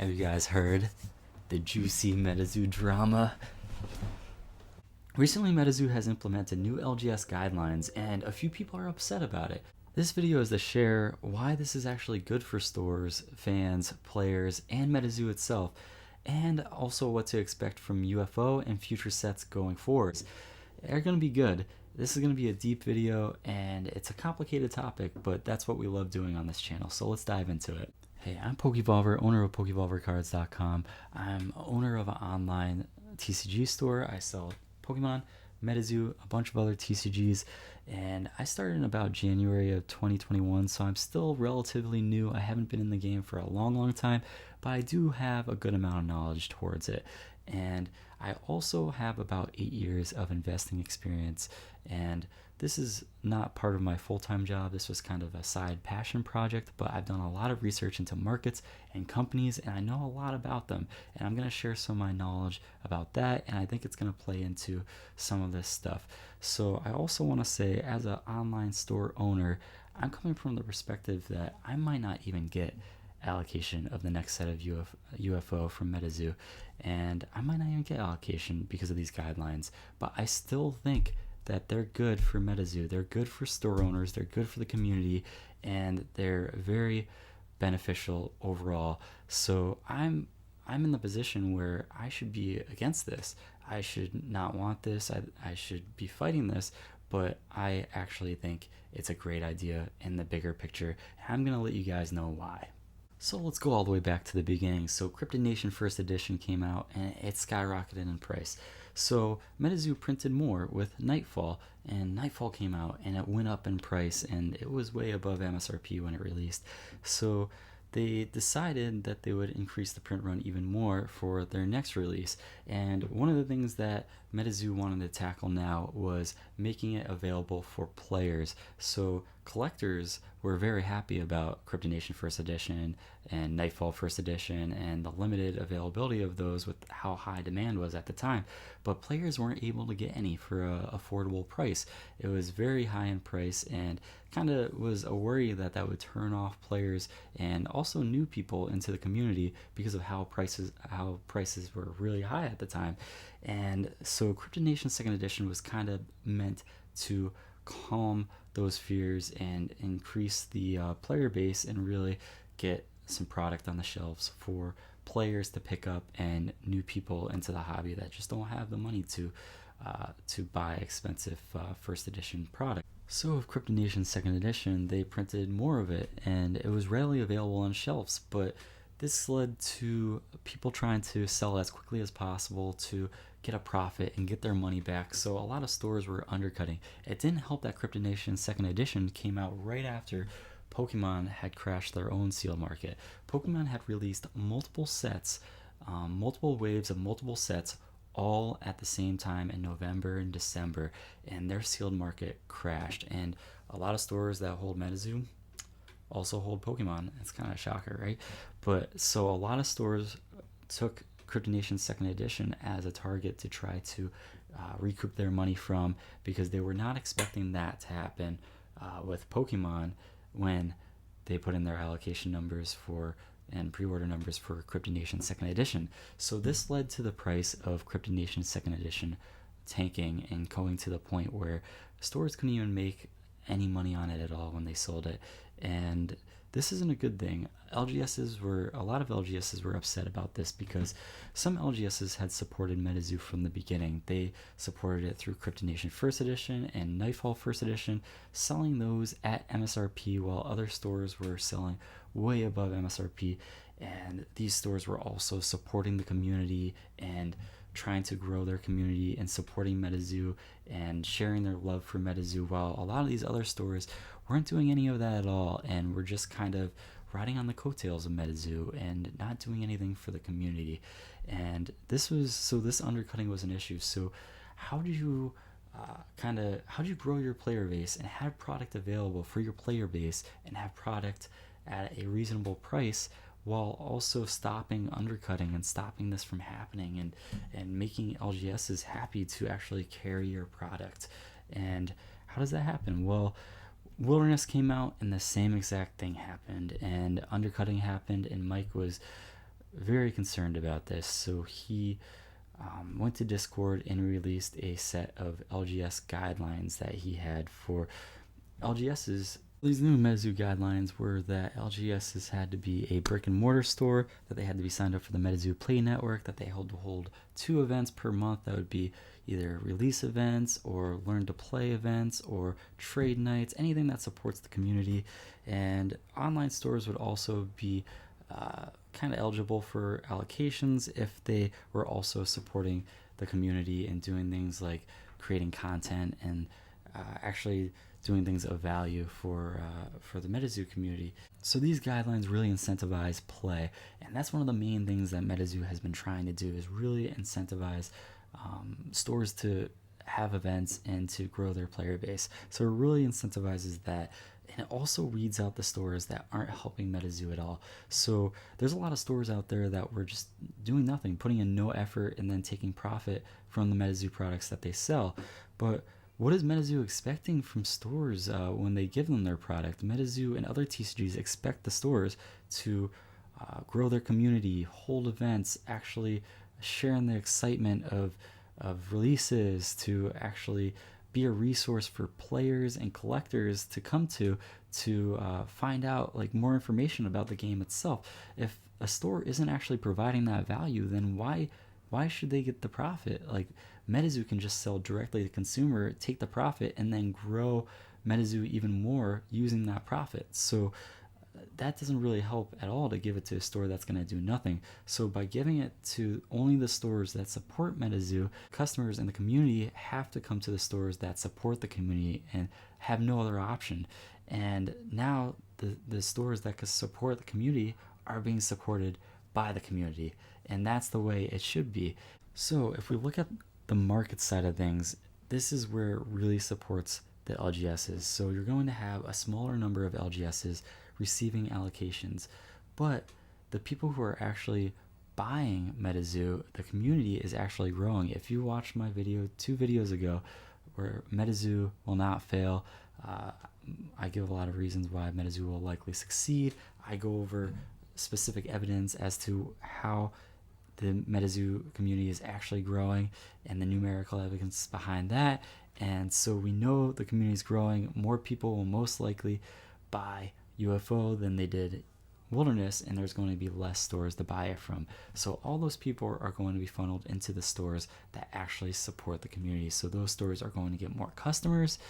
Have you guys heard the juicy MetaZoo drama? Recently, MetaZoo has implemented new LGS guidelines, and a few people are upset about it. This video is to share why this is actually good for stores, fans, players, and MetaZoo itself, and also what to expect from UFO and future sets going forwards. They're going to be good. This is going to be a deep video, and it's a complicated topic, but that's what we love doing on this channel, so let's dive into it. Hey, I'm Pokevolver, owner of PokevolverCards.com. I'm owner of an online TCG store. I sell Pokemon, MetaZoo, a bunch of other TCGs, and I started in about January of 2021, so I'm still relatively new. I haven't been in the game for a long time, but I do have a good amount of knowledge towards it. And I also have about 8 years of investing experience, and this is not part of my full-time job. This was kind of a side passion project, but I've done a lot of research into markets and companies, and I know a lot about them, and I'm going to share some of my knowledge about that, and I think it's going to play into some of this stuff. So I also want to say, as an online store owner, I'm coming from the perspective that I might not even get allocation of the next set of UFO from MetaZoo, and I might not even get allocation because of these guidelines, but I still think that they're good for MetaZoo. They're good for store owners, they're good for the community, and they're very beneficial overall. So I'm in the position where I should be against this. I should not want this. I should be fighting this, but I actually think it's a great idea in the bigger picture. I'm going to let you guys know why. So let's go all the way back to the beginning. So Cryptid Nation First Edition came out and it skyrocketed in price. So MetaZoo printed more with Nightfall, and Nightfall came out and it went up in price, and it was way above MSRP when it released. So they decided that they would increase the print run even more for their next release. And one of the things that MetaZoo wanted to tackle now was making it available for players. So collectors were very happy about Cryptid Nation First Edition and Nightfall First Edition and the limited availability of those with how high demand was at the time. But players weren't able to get any for an affordable price. It was very high in price, and kind of was a worry that that would turn off players and also new people into the community because of how prices were really high at the time. And so Cryptid Nation Second Edition was kind of meant to calm those fears and increase the player base and really get some product on the shelves for players to pick up and new people into the hobby that just don't have the money to buy expensive first edition product. So with Cryptid Nation Second Edition, they printed more of it, and it was readily available on shelves, but this led to people trying to sell as quickly as possible to get a profit and get their money back. So a lot of stores were undercutting. It didn't help that Cryptid Nation Second Edition came out right after Pokemon had crashed their own sealed market. Pokemon had released multiple sets, multiple waves of multiple sets, all at the same time in November and December, and their sealed market crashed. And a lot of stores that hold MetaZoo also hold Pokemon. It's kind of a shocker, right? But so a lot of stores took Cryptid Nation Second Edition as a target to try to recoup their money from, because they were not expecting that to happen with Pokemon when they put in their allocation numbers for and pre-order numbers for Cryptid Nation Second Edition. So this led to the price of Cryptid Nation Second Edition tanking and going to the point where stores couldn't even make any money on it at all when they sold it. And this isn't a good thing. A lot of LGSs were upset about this because some LGSs had supported MetaZoo from the beginning. They supported it through Cryptid Nation First Edition and Nightfall First Edition, selling those at MSRP while other stores were selling way above MSRP. And these stores were also supporting the community and trying to grow their community and supporting MetaZoo and sharing their love for MetaZoo, while a lot of these other stores weren't doing any of that at all and were just kind of riding on the coattails of MetaZoo and not doing anything for the community. And this undercutting was an issue. So how do you grow your player base and have product available for your player base and have product at a reasonable price while also stopping undercutting and stopping this from happening, and making LGSs happy to actually carry your product? And how does that happen? Well, Wilderness came out and the same exact thing happened, and undercutting happened, and Mike was very concerned about this. So he went to Discord and released a set of LGS guidelines that he had for LGS's. These new MetaZoo guidelines were that LGS's had to be a brick and mortar store, that they had to be signed up for the MetaZoo Play Network, that they had to hold 2 events per month. That would be either release events or learn to play events or trade nights, anything that supports the community. And online stores would also be kind of eligible for allocations if they were also supporting the community and doing things like creating content and actually doing things of value for the MetaZoo community. So these guidelines really incentivize play, and that's one of the main things that MetaZoo has been trying to do, is really incentivize stores to have events and to grow their player base. So it really incentivizes that. And it also weeds out the stores that aren't helping MetaZoo at all. So there's a lot of stores out there that were just doing nothing, putting in no effort, and then taking profit from the MetaZoo products that they sell. But what is MetaZoo expecting from stores when they give them their product? MetaZoo and other TCGs expect the stores to grow their community, hold events, actually share in the excitement of releases, to actually be a resource for players and collectors to come to find out like more information about the game itself. If a store isn't actually providing that value, then why should they get the profit? Like, MetaZoo can just sell directly to the consumer, take the profit, and then grow MetaZoo even more using that profit. So that doesn't really help at all to give it to a store that's going to do nothing. So by giving it to only the stores that support MetaZoo, customers in the community have to come to the stores that support the community and have no other option. And now the stores that can support the community are being supported by the community, and that's the way it should be. So if we look at the market side of things, this is where it really supports the LGSs. So you're going to have a smaller number of LGSs receiving allocations, but the people who are actually buying MetaZoo, the community is actually growing. If you watched my video 2 videos ago where MetaZoo will not fail, I give a lot of reasons why MetaZoo will likely succeed. I go over specific evidence as to how the MetaZoo community is actually growing and the numerical evidence behind that. And so we know the community is growing. More people will most likely buy UFO than they did Wilderness, and there's going to be less stores to buy it from. So all those people are going to be funneled into the stores that actually support the community. So those stores are going to get more customers,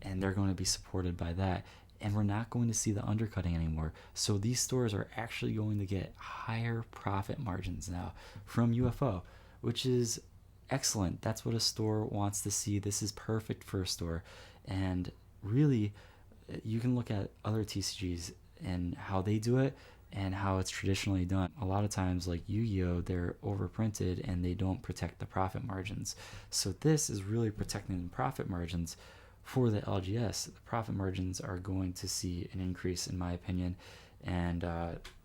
and they're going to be supported by that. And we're not going to see the undercutting anymore. So these stores are actually going to get higher profit margins now from UFO, which is excellent. That's what a store wants to see. This is perfect for a store. And really, you can look at other TCGs and how they do it and how it's traditionally done. A lot of times, like Yu-Gi-Oh, they're overprinted and they don't protect the profit margins. So this is really protecting the profit margins for the LGS. The profit margins are going to see an increase, in my opinion, and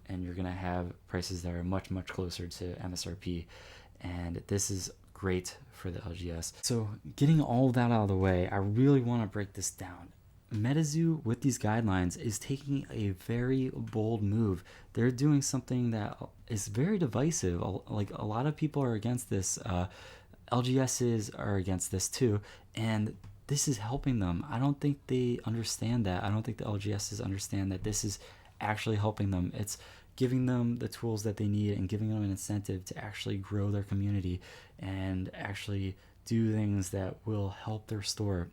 you're going to have prices that are much closer to MSRP, and this is great for the LGS. So getting all that out of the way, I really want to break this down. MetaZoo, with these guidelines, is taking a very bold move. They're doing something that is very divisive. Like, a lot of people are against this. LGSs are against this too, and this is helping them. I don't think they understand that. I don't think the LGSs understand that this is actually helping them. It's giving them the tools that they need and giving them an incentive to actually grow their community and actually do things that will help their store.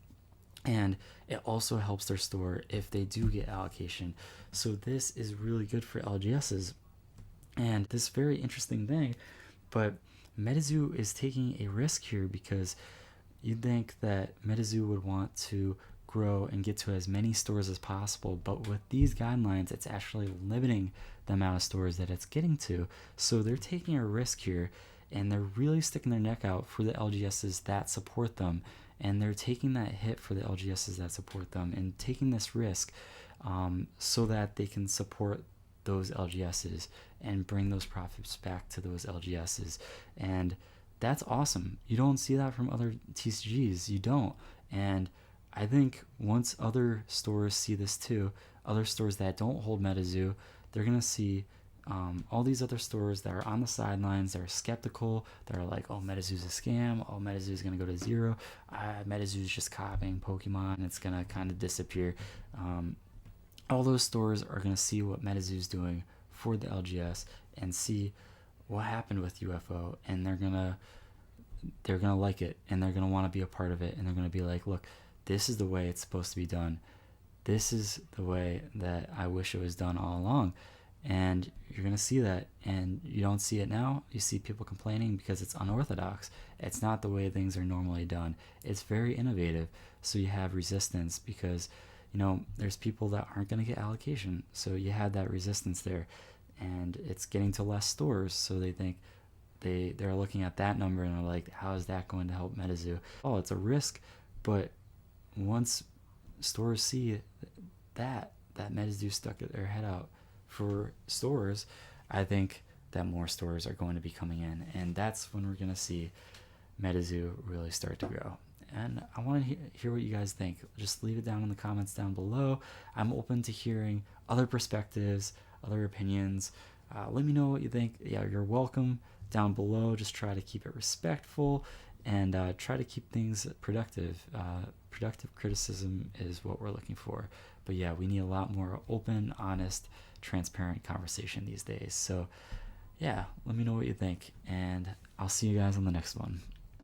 And it also helps their store if they do get allocation. So this is really good for LGSs. And this very interesting thing, but MetaZoo is taking a risk here, because you'd think that MetaZoo would want to grow and get to as many stores as possible, but with these guidelines, it's actually limiting the amount of stores that it's getting to. So they're taking a risk here, and they're really sticking their neck out for the LGSs that support them, and they're taking that hit for the LGSs that support them and taking this risk so that they can support those LGSs and bring those profits back to those LGSs. And that's awesome. You don't see that from other TCGs. You don't. And I think once other stores see this too, other stores that don't hold MetaZoo, they're going to see All these other stores that are on the sidelines, that are skeptical, that are like, oh, MetaZoo's a scam, oh, MetaZoo's going to go to zero, MetaZoo's just copying Pokemon, and it's going to kind of disappear. All those stores are going to see what MetaZoo's doing for the LGS and see what happened with UFO, and they're gonna like it, and they're gonna want to be a part of it, and they're gonna be like, look, this is the way it's supposed to be done. This is the way that I wish it was done all along. And you're gonna see that, and you don't see it now. You see people complaining because it's unorthodox. It's not the way things are normally done. It's very innovative, so you have resistance because there's people that aren't going to get allocation, so you had that resistance there, and it's getting to less stores, so they think they're looking at that number and they're like, how is that going to help MetaZoo? Oh, it's a risk, but once stores see that MetaZoo stuck their head out for stores, I think that more stores are going to be coming in, and that's when we're going to see MetaZoo really start to grow. And I want to hear what you guys think. Just leave it down in the comments down below. I'm open to hearing other perspectives, other opinions. Let me know what you think. Yeah, you're welcome down below. Just try to keep it respectful and try to keep things productive. Productive criticism is what we're looking for. But yeah, we need a lot more open, honest, transparent conversation these days. So yeah, let me know what you think, and I'll see you guys on the next one.